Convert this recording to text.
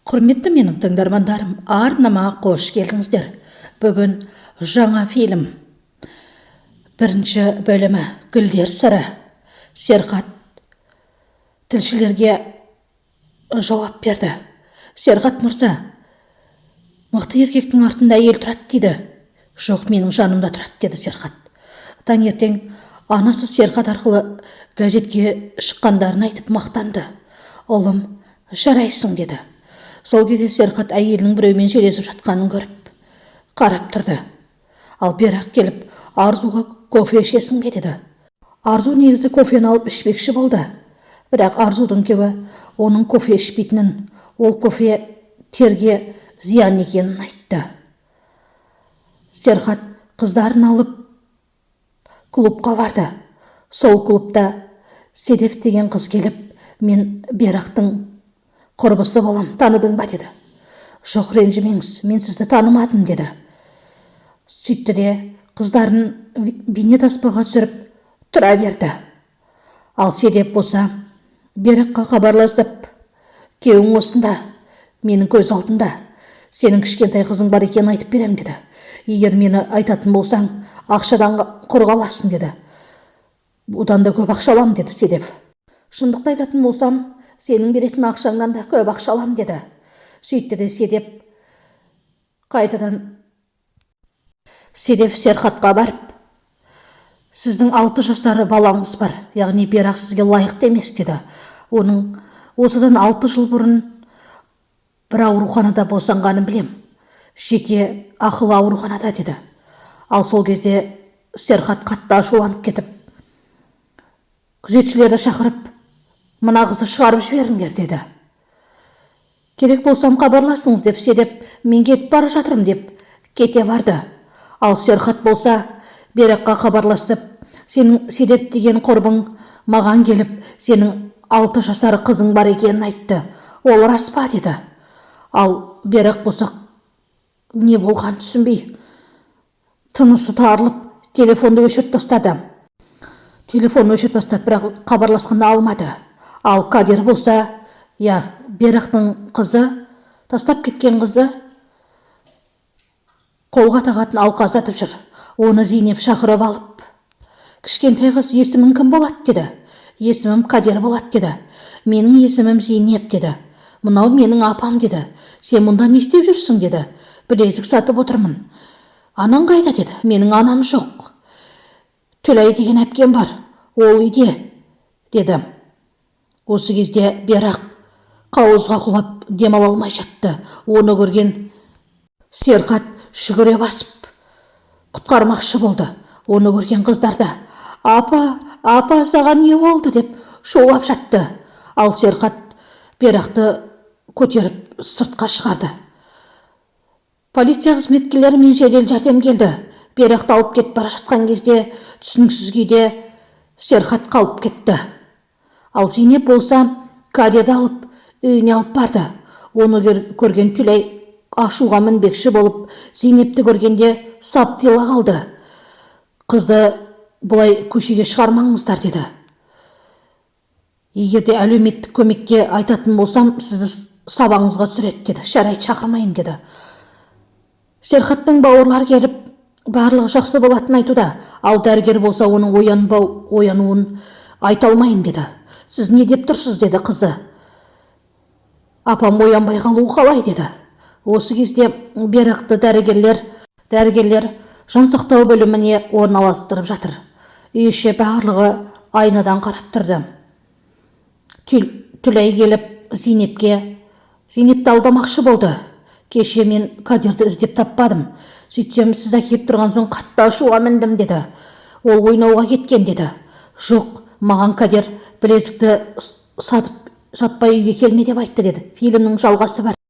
Құрметті менің тыңдармандарым, арнама қош келдіңіздер. Бүгін жаңа фильм. Бірінші бөлімі Гүлдер сыры. Серғат тілшілерге жауап берді. Серғат мырза, мықты еркектің артында әйел тұрады дейді. Жоқ, менің жанымда тұрады деді Серғат. Таңертең анасы Серғат арқылы газетке шыққандарын айтып мақтанды. Ұлым, жарайсың деді. Сол кезде Серғат әйелінің біреумен сөйлесіп жатқанын көріп қарап тұрды. Ал бірақ келіп, Арзуға кофе ішесің бе деді. Арзу негізі кофені алып ішпекші болды. Бірақ Арзудың кебі оның кофе ішпейтінін, ол кофе терге зиян екенін айтты. Серғат қыздарын алып клубқа барды. Сол клубта Седеф деген қыз келіп, мен Берақтың құрбысы болам, таныдың ба деді. Жоқ, ренжімеңіз, мен сізді танымадым деді. Сөйтті де қыздарын бейнетаспаға түсіріп тұра берді. Ал Седеф болса Бераққа хабарласып, күйеуің осында, менің көз алдында, сенің кішкентай қызың бар екенін айтып берем деді. Егер мені айтатын болсаң, ақшадан құр қаласың деді. Одан да көп ақша алам деді Седеф. Шындықты айтатын болсам, сенің беретін ақшаңнан да көп ақша алам деді. Сөйтті де Седеф Серғатқа барып, сіздің 6 жасар балаңыз бар, яғни Берақ сізге лайықты емес деді. Оның осыдан 6 жыл бұрын бір ауруханада босанғанын білем. Жеке ақылы ауруханада деді. Ал сол кезде Серғат қатты ашуланып кетіп, күзетшілерді шақырып, мына қызды шығарып жіберіңдер деді. Керек болсам хабарласыңыз деп Седеф, мен кетіп бара жатырмын деп кете барды. Ал Серғат болса Бераққа хабарласып, сенің Седеф деген құрбың маған келіп, сенің 6 жасар қызың бар екенін айтты. Ол рас па деді. Ал Берақ болса не болған түсінбей, тынысы тарылып, телефонды өшіріп тастады. Бірақ хабарласқанда алмады. Ал Кадир болса, Берақтың қызы, тастап кеткен қызы, қолға тағатын алқа сатып жүр. Оны Зейнеп шақырып алып, кішкентай қыз, есімің кім болады деді. Есімім Кадир болады деді. Менің есімім Зейнеп деді. Мынау менің апам деді. Сен мұнда не істеп жүрсің деді. Білезік сатып отырмын. Анаң қайда деді. Менің анам жоқ. Төлай деген әпкем бар, ол үйде деді. Осы кезде Берақ қауызға құлап демала алмай жатты. Оны көрген Серғат жүгіре басып құтқармақшы болды. Оны көрген қыздар да, апа, саған не болды деп шулап жатты. Ал Серғат Берақты көтеріп сыртқа шығарды. Полиция қызметкерлері мен жедел жәрдем келді. Берақты алып кетіп бара жатқан кезде түсініксіз күйде Серғат қалып кетті. Ал Зейнеп болса Кадирді алып үйіне алып барды. Оны көрген Түлей ашуға мінбекші болып, Зейнепті көргенде сап тыйыла қалды. Қызды бұлай көшеге шығармаңыздар деді. Егерде әлеуметтік көмекке айтатын болсам, сізді сабаңызға түсіреді деді. Жарайды, шақырмайым деді. Серғаттың бауырлар келіп, барлығы жақсы болатын айтуда. Ал дәрігер болса, оның оянуын айта алмайым деді. Сіз не деп тұрсыз деді қызы. Апам оянбай қалуы қалай деді. Осы кезде Берақты дәрігерлер жансақтау бөліміне орналастырып жатыр. Үй іші барлығы айнадан қарап тұрды. Түлей келіп Зейнепті алдамақшы болды. Кеше мен Кадирді іздеп таппадым. Сөйтсем, сіз әкеп тұрған соң қатты ашуға міндім деді. Ол ойнауға кеткен деді. Жоқ, маған Кадир білезікті сатпай үйге келме деп айтты деді. Фильмнің жалғасы бар.